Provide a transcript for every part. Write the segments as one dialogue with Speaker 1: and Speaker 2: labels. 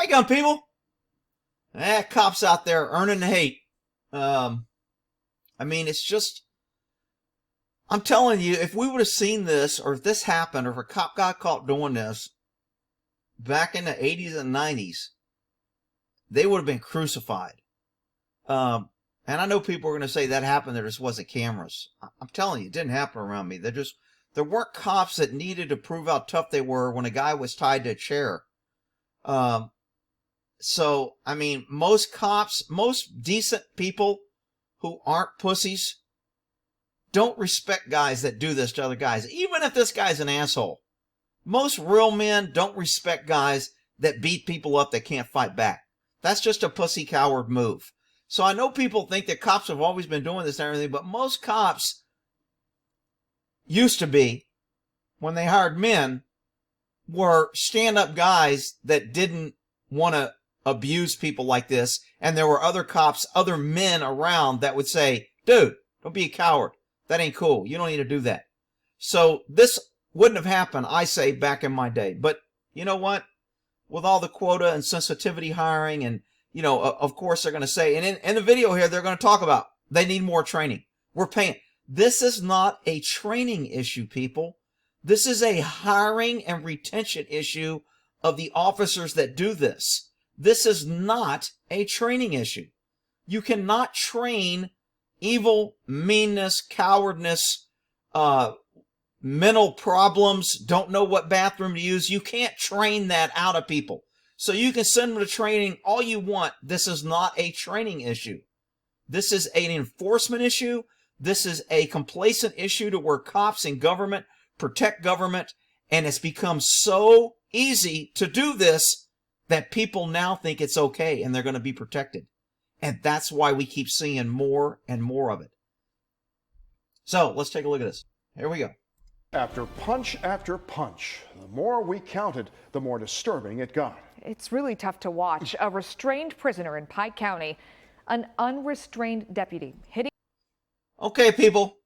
Speaker 1: Hey, gun people. Cops out there earning the hate. I mean, it's just, I'm telling you, if we would have seen this, or if this happened, or if a cop got caught doing this back in the 80s and 90s, they would have been crucified. And I know people are going to say that happened, there just wasn't cameras. I'm telling you, it didn't happen around me. There weren't cops that needed to prove how tough they were when a guy was tied to a chair. So, I mean, most cops, most decent people who aren't pussies don't respect guys that do this to other guys, even if this guy's an asshole. Most real men don't respect guys that beat people up that can't fight back. That's just a pussy coward move. So I know people think that cops have always been doing this and everything, but most cops used to be, when they hired men, were stand-up guys that didn't want to abuse people like this, and there were other cops, other men around that would say, dude, don't be a coward. That ain't cool. You don't need to do that. So this wouldn't have happened, I say, back in my day. But you know what? With all the quota and sensitivity hiring, and, you know, of course they're going to say, and in the video here, they're going to talk about they need more training. We're paying. This is not a training issue, people. This is a hiring and retention issue of the officers that do this. This is not a training issue. You cannot train evil, meanness, cowardness, mental problems, don't know what bathroom to use. You can't train that out of people. So you can send them to training all you want. This is not a training issue. This is an enforcement issue. This is a complacent issue to where cops and government protect government, and it's become so easy to do this that people now think it's okay and they're going to be protected. And that's why we keep seeing more and more of it. So let's take a look at this. Here we go.
Speaker 2: After punch, the more we counted, the more disturbing it got.
Speaker 3: It's really tough to watch. A restrained prisoner in Pike County, an unrestrained deputy hitting.
Speaker 1: Okay, people.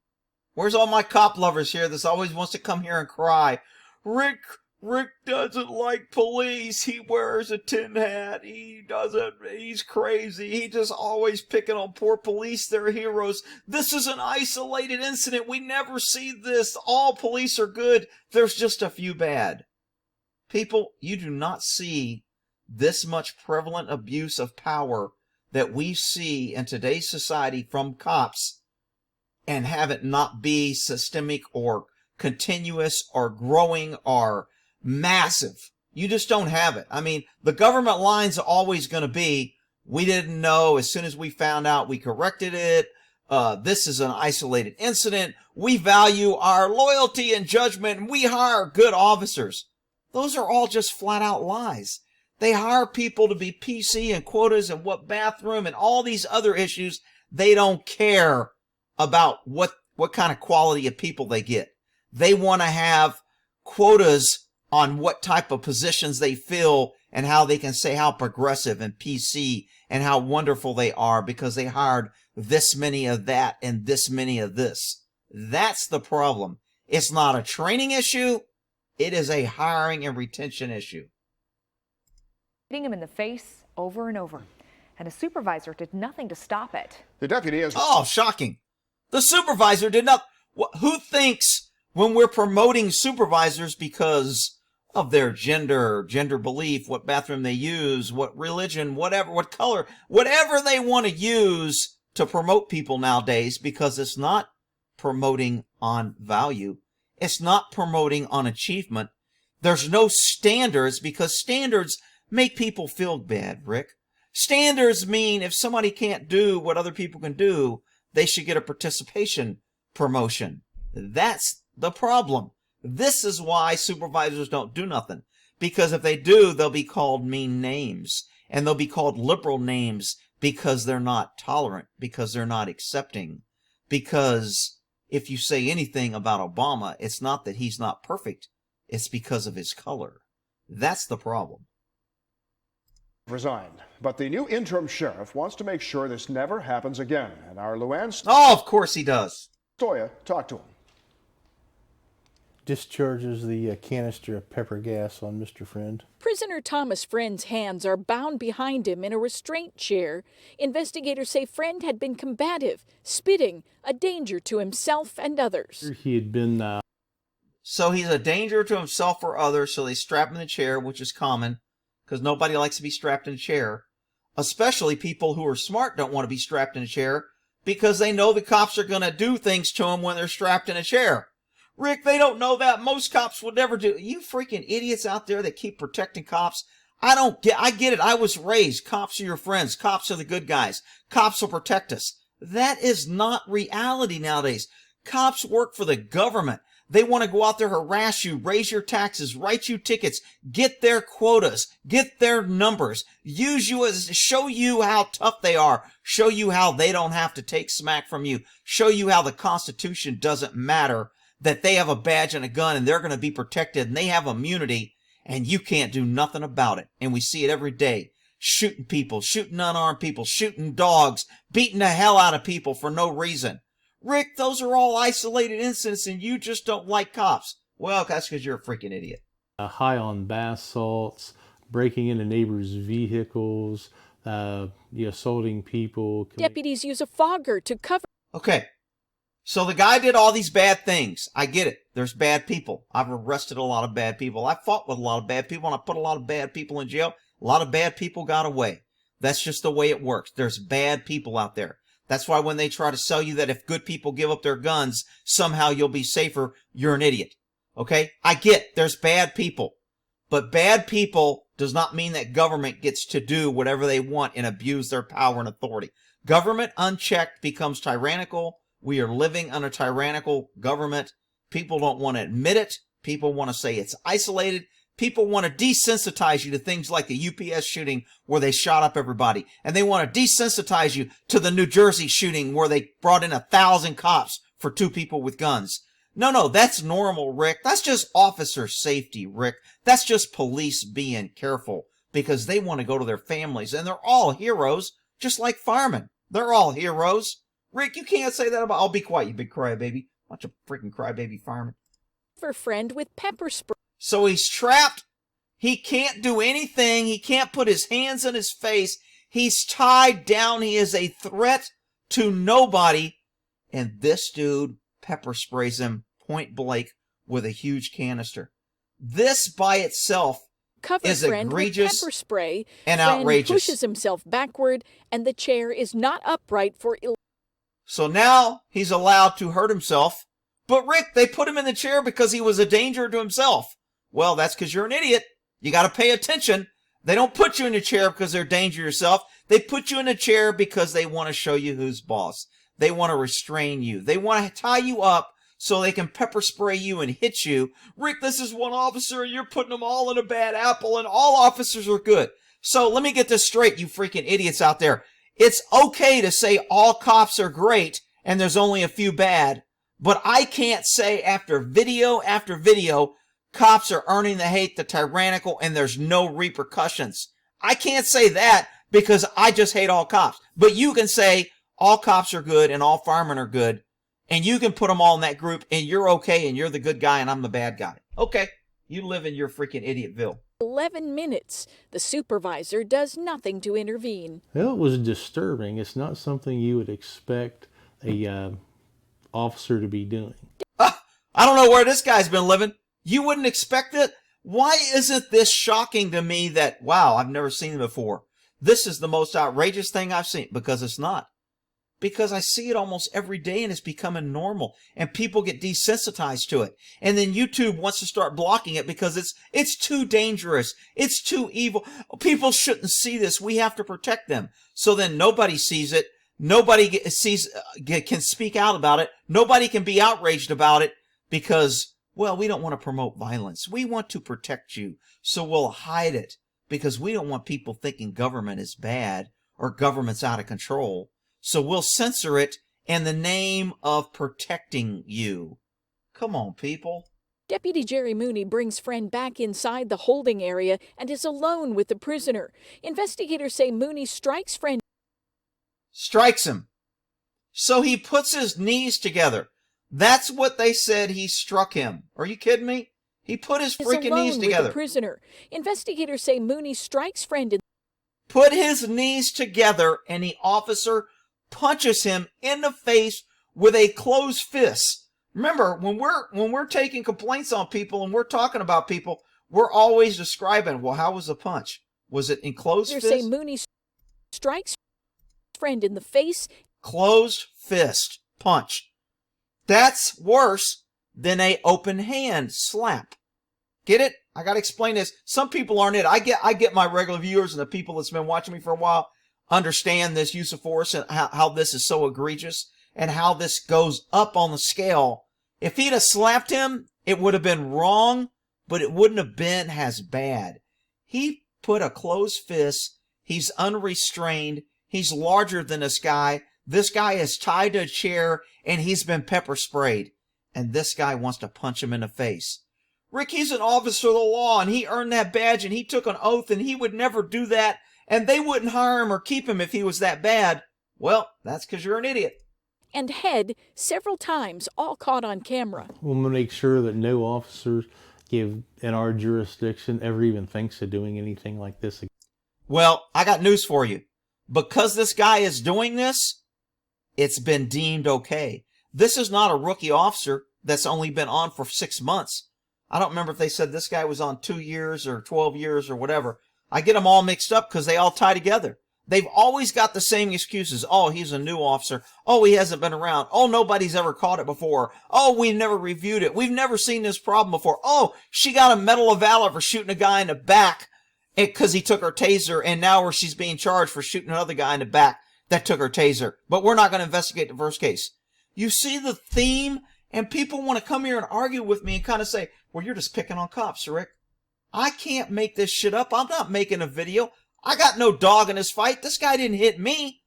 Speaker 1: Where's all my cop lovers here that always wants to come here and cry? Rick doesn't like police. He wears a tin hat. He's crazy. He just always picking on poor police. They're heroes. This is an isolated incident. We never see this. All police are good. There's just a few bad. People, you do not see this much prevalent abuse of power that we see in today's society from cops and have it not be systemic or continuous or growing or massive. You just don't have it. I mean, the government line's always going to be, we didn't know. As soon as we found out, we corrected it. This is an isolated incident. We value our loyalty and judgment, and we hire good officers. Those are all just flat out lies. They hire people to be PC and quotas and what bathroom and all these other issues. They don't care about what kind of quality of people they get. They want to have quotas on what type of positions they fill and how they can say how progressive and PC and how wonderful they are because they hired this many of that and this many of this. That's the problem. It's not a training issue. It is a hiring and retention issue.
Speaker 3: Hitting him in the face over and over, and a supervisor did nothing to stop it.
Speaker 2: The deputy is...
Speaker 1: Oh, shocking. The supervisor did not... Who thinks when we're promoting supervisors because of their gender belief, what bathroom they use, what religion, whatever, what color, whatever they want to use to promote people nowadays, because it's not promoting on value. It's not promoting on achievement. There's no standards because standards make people feel bad, Rick. Standards mean if somebody can't do what other people can do, they should get a participation promotion. That's the problem. This is why supervisors don't do nothing. Because if they do, they'll be called mean names. And they'll be called liberal names because they're not tolerant, because they're not accepting. Because if you say anything about Obama, it's not that he's not perfect. It's because of his color. That's the problem.
Speaker 2: Resigned. But the new interim sheriff wants to make sure this never happens again. And our Luann
Speaker 1: Oh, of course he does.
Speaker 2: Stoya talked to him.
Speaker 4: discharges the canister of pepper gas on Mr. Friend.
Speaker 5: Prisoner Thomas Friend's hands are bound behind him in a restraint chair. Investigators say Friend had been combative, spitting, a danger to himself and others.
Speaker 4: He had been...
Speaker 1: So he's a danger to himself or others, so they strap him in the chair, which is common, because nobody likes to be strapped in a chair. Especially people who are smart don't want to be strapped in a chair, because they know the cops are going to do things to them when they're strapped in a chair. Rick, they don't know that. Most cops would never do. You freaking idiots out there that keep protecting cops. I get it. I was raised. Cops are your friends. Cops are the good guys. Cops will protect us. That is not reality nowadays. Cops work for the government. They want to go out there, harass you, raise your taxes, write you tickets, get their quotas, get their numbers, use you as, show you how tough they are, show you how they don't have to take smack from you, show you how the Constitution doesn't matter, that they have a badge and a gun and they're going to be protected and they have immunity and you can't do nothing about it. And we see it every day. Shooting people, shooting unarmed people, shooting dogs, beating the hell out of people for no reason. Rick, those are all isolated incidents and you just don't like cops. Well, that's because you're a freaking idiot.
Speaker 4: High on bath salts, breaking into neighbors' vehicles, assaulting people.
Speaker 5: Deputies use a fogger to cover.
Speaker 1: Okay. So the guy did all these bad things. I get it. There's bad people. I've arrested a lot of bad people. I fought with a lot of bad people, and I put a lot of bad people in jail. A lot of bad people got away. That's just the way it works. There's bad people out there. That's why when they try to sell you that if good people give up their guns, somehow you'll be safer, you're an idiot. Okay? I get there's bad people. But bad people does not mean that government gets to do whatever they want and abuse their power and authority. Government unchecked becomes tyrannical. We are living under tyrannical government. People don't want to admit it. People want to say it's isolated. People want to desensitize you to things like the UPS shooting where they shot up everybody. And they want to desensitize you to the New Jersey shooting where they brought in 1,000 cops for 2 people with guns. No, that's normal, Rick. That's just officer safety, Rick. That's just police being careful because they want to go to their families. And they're all heroes, just like firemen. They're all heroes. Rick, you can't say that about... I'll be quiet, you big crybaby. Bunch of freaking crybaby firemen.
Speaker 5: For Friend with pepper spray.
Speaker 1: So he's trapped. He can't do anything. He can't put his hands in his face. He's tied down. He is a threat to nobody. And this dude pepper sprays him point blank with a huge canister. This by itself is egregious
Speaker 5: with pepper spray.
Speaker 1: And
Speaker 5: Friend
Speaker 1: outrageous.
Speaker 5: Pushes himself backward, and the chair is not upright for.
Speaker 1: So now he's allowed to hurt himself. But Rick, they put him in the chair because he was a danger to himself. Well, that's because you're an idiot. You got to pay attention. They don't put you in a chair because they're a danger to yourself. They put you in a chair because they want to show you who's boss. They want to restrain you. They want to tie you up so they can pepper spray you and hit you. Rick, this is one officer and you're putting them all in a bad apple and all officers are good. So let me get this straight, you freaking idiots out there. It's okay to say all cops are great and there's only a few bad, but I can't say after video, cops are earning the hate, the tyrannical, and there's no repercussions. I can't say that because I just hate all cops. But you can say all cops are good and all firemen are good, and you can put them all in that group, and you're okay, and you're the good guy, and I'm the bad guy. Okay, you live in your freaking idiotville.
Speaker 5: 11 minutes. The supervisor does nothing to intervene.
Speaker 4: Well, it was disturbing. It's not something you would expect a officer to be doing.
Speaker 1: I don't know where this guy's been living. You wouldn't expect it? Why isn't this shocking to me that, wow, I've never seen it before. This is the most outrageous thing I've seen. Because it's not. Because I see it almost every day and it's becoming normal. And people get desensitized to it. And then YouTube wants to start blocking it because it's too dangerous. It's too evil. People shouldn't see this. We have to protect them. So then nobody sees it. Nobody can speak out about it. Nobody can be outraged about it because, well, we don't want to promote violence. We want to protect you. So we'll hide it because we don't want people thinking government is bad or government's out of control. So we'll censor it in the name of protecting you. Come on, people.
Speaker 5: Deputy Jerry Mooney brings Friend back inside the holding area and is alone with the prisoner. Investigators say Mooney strikes Friend.
Speaker 1: Strikes him. So he puts his knees together. That's what they said he struck him. Are you kidding me? He put his freaking knees
Speaker 5: With
Speaker 1: together.
Speaker 5: the prisoner. Investigators say Mooney strikes friend in
Speaker 1: Put his knees together, and the officer punches him in the face with a closed fist. Remember, when we're taking complaints on people and we're talking about people, we're always describing, well, how was the punch? Was it in closed fist?
Speaker 5: say Mooney strikes friend in the face.
Speaker 1: Closed fist punch. That's worse than a open hand slap. Get it? I gotta explain this. Some people aren't it. I get my regular viewers and the people that's been watching me for a while understand this use of force and how this is so egregious and how this goes up on the scale. If he'd have slapped him, it would have been wrong, but it wouldn't have been as bad. He put a closed fist. He's unrestrained. He's larger than this guy. This guy is tied to a chair and he's been pepper sprayed. And this guy wants to punch him in the face. Rick, he's an officer of the law and he earned that badge and he took an oath and he would never do that and they wouldn't hire him or keep him if he was that bad. Well, that's because you're an idiot.
Speaker 5: And head several times, all caught on camera.
Speaker 4: We'll make sure that no officers in our jurisdiction ever even thinks of doing anything like this again.
Speaker 1: Well, I got news for you. Because this guy is doing this, it's been deemed okay. This is not a rookie officer that's only been on for 6 months. I don't remember if they said this guy was on 2 years or 12 years or whatever. I get them all mixed up because they all tie together. They've always got the same excuses. Oh, he's a new officer. Oh, he hasn't been around. Oh, nobody's ever caught it before. Oh, we've never reviewed it. We've never seen this problem before. Oh, she got a Medal of Valor for shooting a guy in the back because he took her taser, and now she's being charged for shooting another guy in the back that took her taser. But we're not going to investigate the first case. You see the theme? And people want to come here and argue with me and kind of say, well, you're just picking on cops, Rick. I can't make this shit up. I'm not making a video. I got no dog in this fight. This guy didn't hit me.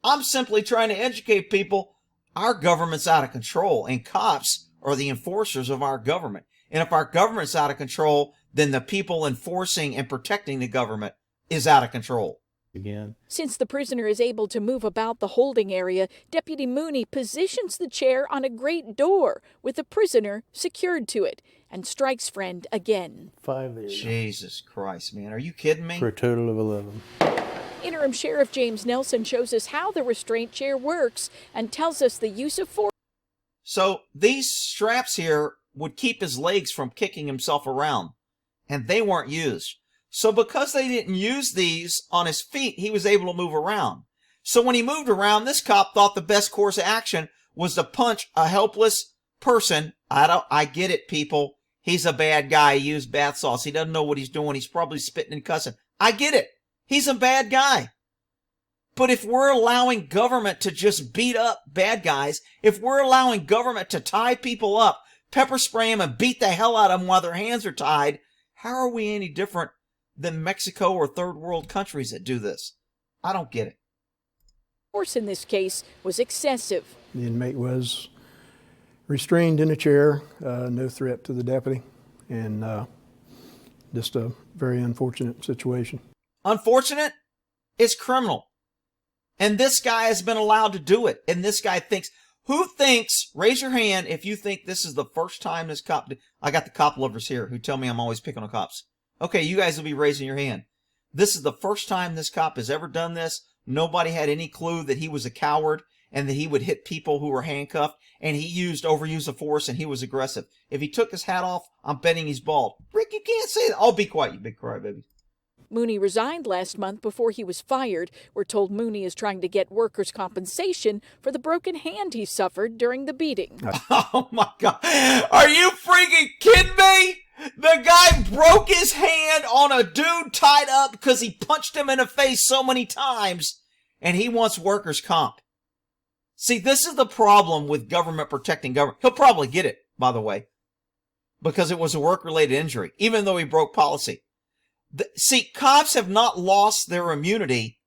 Speaker 1: I'm simply trying to educate people. Our government's out of control, and cops are the enforcers of our government. And if our government's out of control, then the people enforcing and protecting the government is out of control.
Speaker 4: Again.
Speaker 5: Since the prisoner is able to move about the holding area, Deputy Mooney positions the chair on a grate door with the prisoner secured to it and strikes friend again.
Speaker 4: 5 there.
Speaker 1: Jesus Christ, man. Are you kidding me?
Speaker 4: For a total of 11.
Speaker 5: Interim Sheriff James Nelson shows us how the restraint chair works and tells us the use of force.
Speaker 1: So these straps here would keep his legs from kicking himself around, and they weren't used. So because they didn't use these on his feet, he was able to move around. So when he moved around, this cop thought the best course of action was to punch a helpless person. I get it, people. He's a bad guy. He used bath sauce. He doesn't know what he's doing. He's probably spitting and cussing. I get it. He's a bad guy. But if we're allowing government to just beat up bad guys, if we're allowing government to tie people up, pepper spray them and beat the hell out of them while their hands are tied, how are we any different than Mexico or third world countries that do this? I don't get it.
Speaker 5: Force in this case was excessive.
Speaker 6: The inmate was restrained in a chair, no threat to the deputy, and just a very unfortunate situation.
Speaker 1: Unfortunate? It's criminal. And this guy has been allowed to do it. And this guy thinks, who thinks, raise your hand if you think this is the first time this cop, I got the cop lovers here who tell me I'm always picking on cops. Okay, you guys will be raising your hand. This is the first time this cop has ever done this. Nobody had any clue that he was a coward and that he would hit people who were handcuffed, and he used overuse of force and he was aggressive. If he took his hat off, I'm betting he's bald. Rick, you can't say that. Oh, be quiet, you big crybaby.
Speaker 5: Mooney resigned last month before he was fired. We're told Mooney is trying to get workers' compensation for the broken hand he suffered during the beating.
Speaker 1: Oh my God. Are you freaking kidding me? The guy broke his hand on a dude tied up because he punched him in the face so many times, and he wants workers' comp. See, this is the problem with government protecting government. He'll probably get it, by the way, because it was a work-related injury, even though he broke policy. See, cops have not lost their immunity,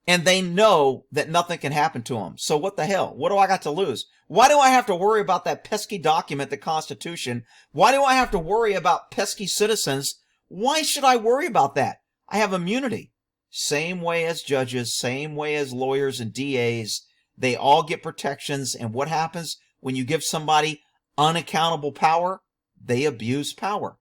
Speaker 1: and they know that nothing can happen to them. So what the hell? What do I got to lose? Why do I have to worry about that pesky document, the Constitution? Why do I have to worry about pesky citizens? Why should I worry about that? I have immunity. Same way as judges, same way as lawyers and DAs. They all get protections, and what happens when you give somebody unaccountable power, they abuse power.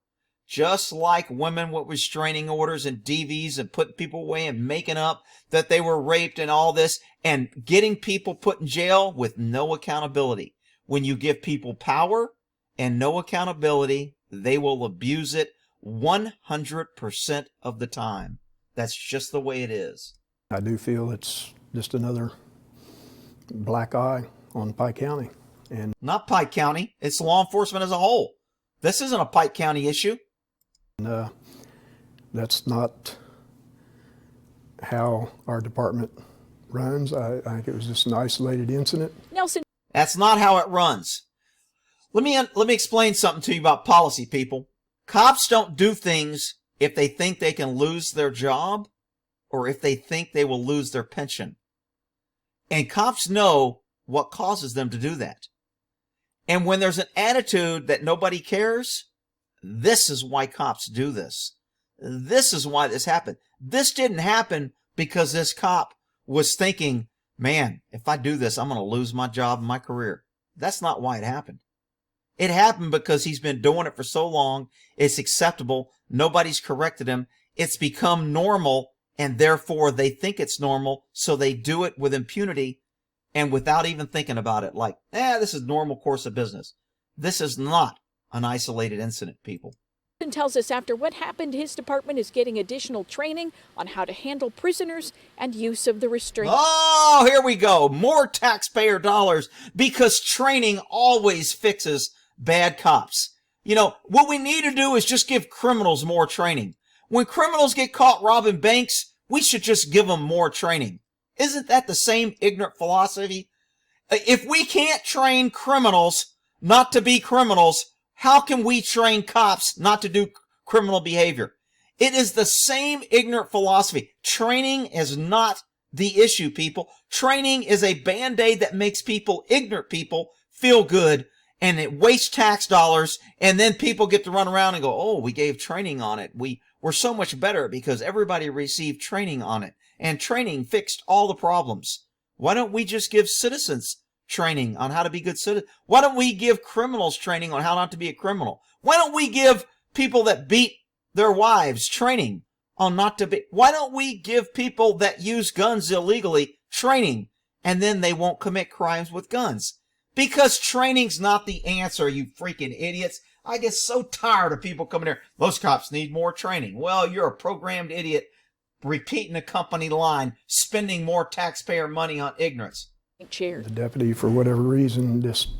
Speaker 1: Just like women with restraining orders and DVs and putting people away and making up that they were raped and all this and getting people put in jail with no accountability. When you give people power and no accountability, they will abuse it 100% of the time. That's just the way it is.
Speaker 6: I do feel it's just another black eye on Pike County. And
Speaker 1: not Pike County. It's law enforcement as a whole. This isn't a Pike County issue.
Speaker 6: That's not how our department runs. I think it was just an isolated incident.
Speaker 5: Nelson.
Speaker 1: That's not how it runs. Let me explain something to you about policy, people. Cops don't do things if they think they can lose their job or if they think they will lose their pension. And cops know what causes them to do that. And when there's an attitude that nobody cares, this is why cops do this. This is why this happened. This didn't happen because this cop was thinking, man, if I do this, I'm going to lose my job and my career. That's not why it happened. It happened because he's been doing it for so long. It's acceptable. Nobody's corrected him. It's become normal, and therefore they think it's normal, so they do it with impunity and without even thinking about it. Like, this is normal course of business. This is not an isolated incident, people.
Speaker 5: Tells us after what happened, his department is getting additional training on how to handle prisoners and use of the restraint.
Speaker 1: Oh, here we go. More taxpayer dollars, because training always fixes bad cops. You know, what we need to do is just give criminals more training. When criminals get caught robbing banks, we should just give them more training. Isn't that the same ignorant philosophy? If we can't train criminals not to be criminals, how can we train cops not to do criminal behavior? It is the same ignorant philosophy. Training is not the issue, people. Training is a band-aid that makes people, ignorant people, feel good, and it wastes tax dollars, and then people get to run around and go, oh, we gave training on it. We're so much better because everybody received training on it, and training fixed all the problems. Why don't we just give citizens training on how to be good citizens? Why don't we give criminals training on how not to be a criminal? Why don't we give people that beat their wives training on not to be? Why don't we give people that use guns illegally training, and then they won't commit crimes with guns? Because training's not the answer, you freaking idiots. I get so tired of people coming here. Those cops need more training. Well, you're a programmed idiot repeating a company line, spending more taxpayer money on ignorance.
Speaker 6: The deputy, for whatever reason, just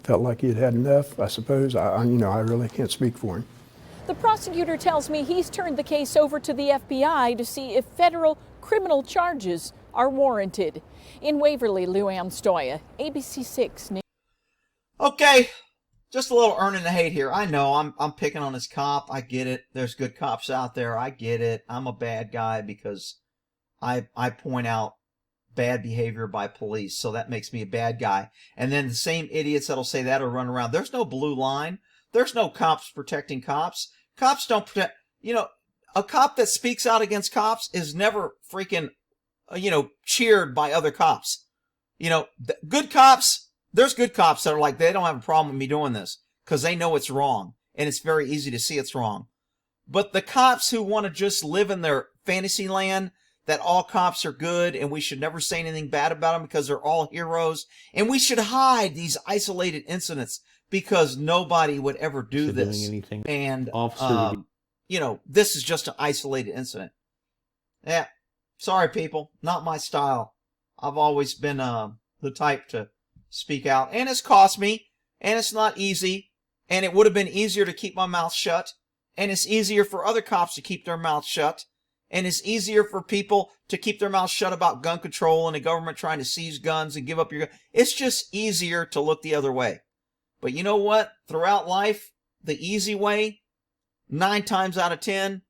Speaker 6: felt like he had had enough, I suppose. I really can't speak for him.
Speaker 5: The prosecutor tells me he's turned the case over to the FBI to see if federal criminal charges are warranted. In Waverly, Luann Stoya, ABC 6 News.
Speaker 1: Okay, just a little earning the hate here. I know I'm picking on this cop. I get it. There's good cops out there. I get it. I'm a bad guy because I point out bad behavior by police, so that makes me a bad guy. And then the same idiots that'll say that will run around. There's no blue line. There's no cops protecting cops. Cops don't protect. A cop that speaks out against cops is never freaking, cheered by other cops. Good cops, there's good cops that are like, they don't have a problem with me doing this because they know it's wrong, and it's very easy to see it's wrong. But the cops who want to just live in their fantasy land, that all cops are good and we should never say anything bad about them because they're all heroes, and we should hide these isolated incidents because nobody would ever do this. And, this is just an isolated incident. Yeah. Sorry, people. Not my style. I've always been the type to speak out. And it's cost me. And it's not easy. And it would have been easier to keep my mouth shut. And it's easier for other cops to keep their mouths shut. And it's easier for people to keep their mouths shut about gun control and the government trying to seize guns and give up your gun. It's just easier to look the other way. But you know what? Throughout life, the easy way, 9 times out of 10,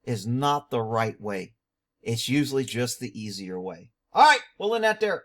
Speaker 1: is not the right way. It's usually just the easier way. All right, we'll end that there.